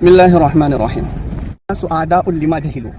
بسم اللہ الرحمن الرحیم. سعداء لما جہلوا،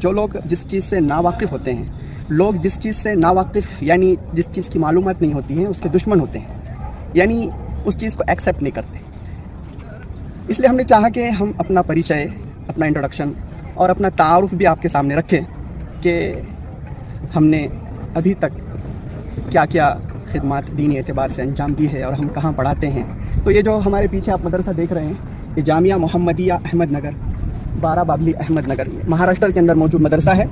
جو لوگ جس چیز سے ناواقف ہوتے ہیں، لوگ جس چیز سے ناواقف یعنی جس چیز کی معلومات نہیں ہوتی ہیں اس کے دشمن ہوتے ہیں، یعنی اس چیز کو ایکسیپٹ نہیں کرتے. اس لیے ہم نے چاہا کہ ہم اپنا پریچے، اپنا انٹروڈکشن اور اپنا تعارف بھی آپ کے سامنے رکھیں کہ ہم نے ابھی تک کیا کیا خدمات دینی اعتبار سے انجام دی ہے اور ہم کہاں پڑھاتے ہیں. تو یہ جو ہمارے پیچھے آپ مدرسہ دیکھ رہے ہیں، یہ جامعہ محمدیہ احمد نگر، بارہ بابلی احمد نگر، یہ مہاراشٹر کے اندر موجود مدرسہ ہے.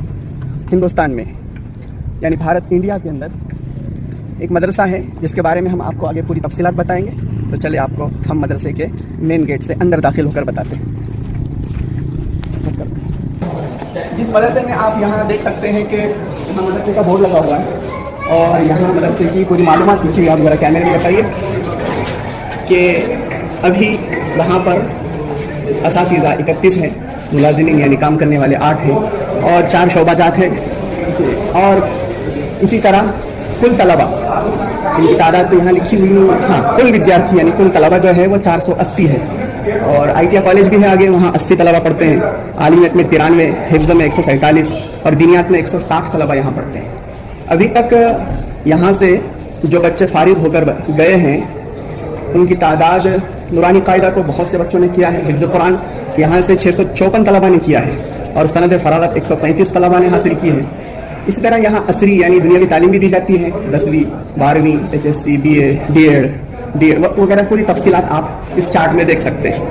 ہندوستان میں یعنی بھارت انڈیا کے اندر ایک مدرسہ ہے جس کے بارے میں ہم آپ کو آگے پوری تفصیلات بتائیں گے. تو چلے آپ کو ہم مدرسے کے مین گیٹ سے اندر داخل ہو کر بتاتے ہیں. جس مدرسے میں آپ یہاں دیکھ سکتے ہیں کہ یہاں مدرسے کا بورڈ لگا ہوا ہے اور یہاں مدرسے کی پوری معلومات لکھی ہوئی. آپ ذرا کیمرے میں بتائیے کہ ابھی وہاں پر اساتذہ 31 ہیں، ملازمین یعنی کام کرنے والے 8 ہیں اور 4 شعبہ جات ہیں. اور اسی طرح کل طلبہ، ان کی تعداد تو یہاں لکھی ہوئی ہے، ہاں کل ودیارتھی یعنی کل طلبہ جو ہے وہ 480 ہے. اور آئی ٹی آئی کالج بھی ہے آگے، وہاں 80 طلبہ پڑھتے ہیں. عالمیت میں 93، حفظ میں 147 اور دینیات میں 160 طلبہ یہاں پڑھتے ہیں. ابھی تک یہاں سے جو بچے فارغ ہو کر گئے ہیں ان کی تعداد، نورانی قاعدہ کو بہت سے بچوں نے کیا ہے. حفظ قرآن یہاں سے 654 طلبہ نے کیا ہے اور سند فراغت 135 طلبہ نے حاصل کی ہے. اسی طرح یہاں عصری یعنی دنیاوی تعلیم بھی دی جاتی ہے، 10ویں 12ویں HSC BA DED وغیرہ. پوری تفصیلات آپ اس چارٹ میں دیکھ سکتے ہیں.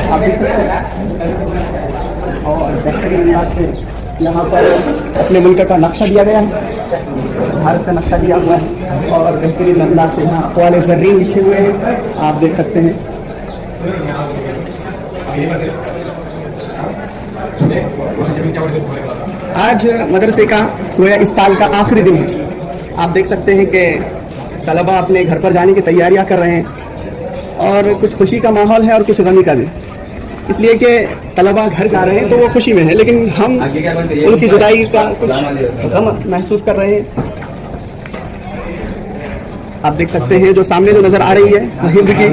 آپ دیکھ سکتے ہیں اور بہترین انداز سے یہاں پر اپنے ملک کا نقشہ دیا گیا ہے، بھارت کا نقشہ دیا ہوا ہے اور بہترین انداز سے یہاں اقوال زرین لکھے ہوئے ہیں. آپ دیکھ سکتے ہیں. آج مدرسے کا گویا اس سال کا آخری دن ہے. آپ دیکھ سکتے ہیں کہ طلبہ اپنے گھر پر جانے کی تیاریاں کر رہے ہیں اور کچھ خوشی کا ماحول ہے اور کچھ غمی کا بھی، اس لیے کہ طلبہ گھر جا رہے ہیں تو وہ خوشی میں ہے لیکن ہم ان کی جدائی کا کچھ غم محسوس کر رہے ہیں. آپ دیکھ سکتے ہیں جو سامنے جو نظر آ رہی ہے وہ حفظ کی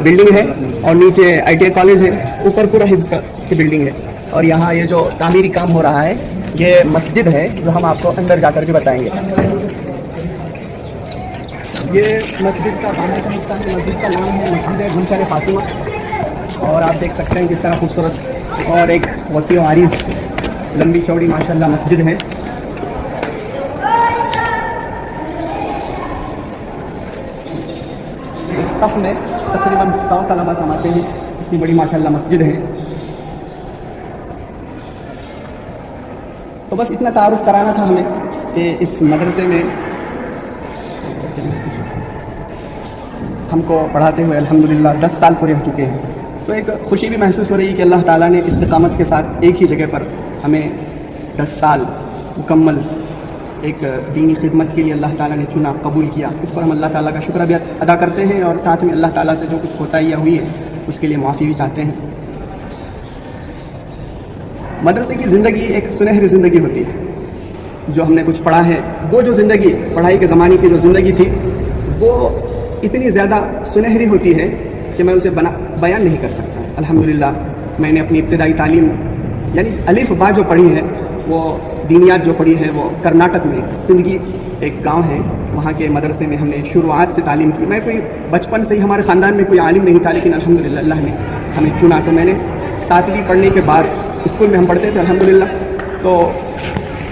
بلڈنگ ہے اور نیچے آئی ٹی آئی کالج ہے، اوپر پورا حفظ کی بلڈنگ ہے. اور یہاں یہ جو تعمیری کام ہو رہا ہے یہ مسجد ہے جو ہم آپ کو اندر جا کر کے بتائیں گے. یہ مسجد کا باہر کا حصہ ہے. مسجد کا نام ہے مسجد گلشن فاطمہ اور آپ دیکھ سکتے ہیں کس طرح خوبصورت اور ایک وسیع و عریض لمبی چوڑی ماشاءاللہ مسجد ہے. ایک صف میں تقریباً 100 طلبہ سماتے ہیں. اتنی بڑی ماشاءاللہ مسجد ہے. تو بس اتنا تعارف کرانا تھا ہمیں کہ اس مدرسے میں ہم کو پڑھاتے ہوئے الحمدللہ 10 سال پورے ہو چکے ہیں. تو ایک خوشی بھی محسوس ہو رہی ہے کہ اللہ تعالیٰ نے استقامت کے ساتھ ایک ہی جگہ پر ہمیں 10 سال مکمل ایک دینی خدمت کے لیے اللہ تعالیٰ نے چنا، قبول کیا. اس پر ہم اللہ تعالیٰ کا شکر بھی ادا کرتے ہیں اور ساتھ میں اللہ تعالیٰ سے جو کچھ کوتاہیاں ہوئی ہے اس کے لیے معافی بھی چاہتے ہیں. مدرسے کی زندگی ایک سنہری زندگی ہوتی ہے. جو ہم نے کچھ پڑھا ہے وہ جو زندگی پڑھائی کے زمانے کی جو زندگی تھی وہ اتنی زیادہ سنہری ہوتی ہے کہ میں اسے بیان نہیں کر سکتا. الحمدللہ میں نے اپنی ابتدائی تعلیم یعنی الف با جو پڑھی ہے وہ دینیات جو پڑھی ہے وہ کرناٹک میں سندگی ایک گاؤں ہے، وہاں کے مدرسے میں ہم نے شروعات سے تعلیم کی. میں کوئی بچپن سے ہی ہمارے خاندان میں کوئی عالم نہیں تھا لیکن الحمدللہ اللہ نے ہمیں چنا. تو میں نے 7ویں پڑھنے کے بعد اسکول میں ہم پڑھتے تھے الحمدللہ، تو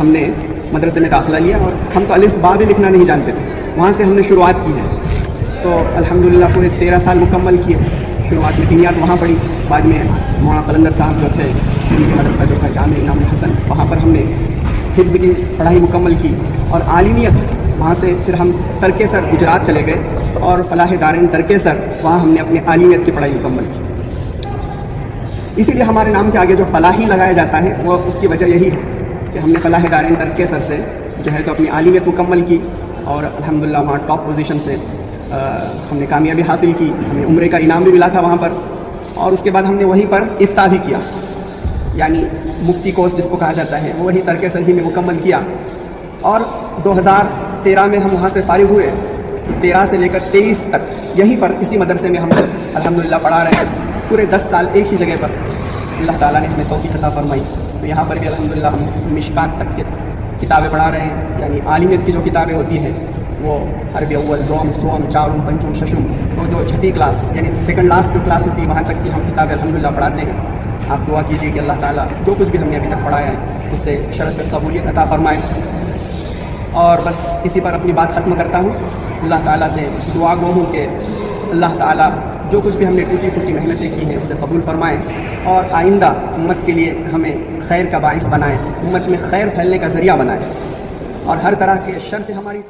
ہم نے مدرسے میں داخلہ لیا اور ہم تو الف با بھی لکھنا نہیں جانتے تھے. وہاں سے ہم نے شروعات کی ہے. تو الحمدللہ پورے 13 سال مکمل کیے. شروعات میں دینیات وہاں پڑھی، بعد میں مولانا قلندر صاحب جو تھے ان کے مدرسہ جو تھا جامعہ امام الحسن، وہاں پر ہم نے حفظ کی پڑھائی مکمل کی. اور عالمیت وہاں سے پھر ہم ترکے سر گجرات چلے گئے اور فلاح دارین ترکے سر، وہاں ہم نے اپنی عالمیت کی پڑھائی مکمل کی. اسی لیے ہمارے نام کے آگے جو فلاحی لگایا جاتا ہے وہ اس کی وجہ یہی ہے کہ ہم نے فلاح دارین ترکے سر سے جو ہے تو اپنی عالمیت مکمل کی اور الحمدللہ وہاں ٹاپ پوزیشن سے ہم نے کامیابی حاصل کی. ہمیں عمرے کا انعام بھی ملا تھا وہاں پر. اور اس کے بعد ہم نے وہیں پر افتاء بھی کیا، یعنی مفتی کورس جس کو کہا جاتا ہے وہ وہی ترکے سر ہی میں مکمل کیا. اور 2013 میں ہم وہاں سے فارغ ہوئے 13 سے لے کر 23 تک یہیں پر اسی مدرسے میں ہم الحمدللہ پڑھا رہے ہیں. پورے 10 سال ایک ہی جگہ پر اللہ تعالیٰ نے ہمیں توفیق عطا فرمائی. تو یہاں پر بھی الحمدللہ ہم مشکات تک کے کتابیں پڑھا رہے ہیں. یعنی عالمیت کی جو کتابیں ہوتی ہیں وہ عربی اول، دوم، سوم، چارم، پنچم، ششم، تو جو چھٹی کلاس یعنی سیکنڈ لاسٹ جو کلاس ہوتی ہے وہاں تک کی ہم کتابیں الحمدللہ پڑھاتے ہیں. آپ دعا کیجیے کہ اللہ تعالیٰ جو کچھ بھی ہم نے ابھی تک پڑھایا ہے اس سے شرف قبولیت عطا فرمائے. اور بس اسی پر اپنی بات ختم کرتا ہوں. اللہ تعالیٰ سے دعا گو ہوں کہ اللہ تعالیٰ جو کچھ بھی ہم نے ٹوٹی پھوٹی محنتیں کی ہیں اسے قبول فرمائیں اور آئندہ امت کے لیے ہمیں خیر کا باعث بنائیں، امت میں خیر پھیلنے کا ذریعہ بنائیں اور ہر طرح کے شر سے ہماری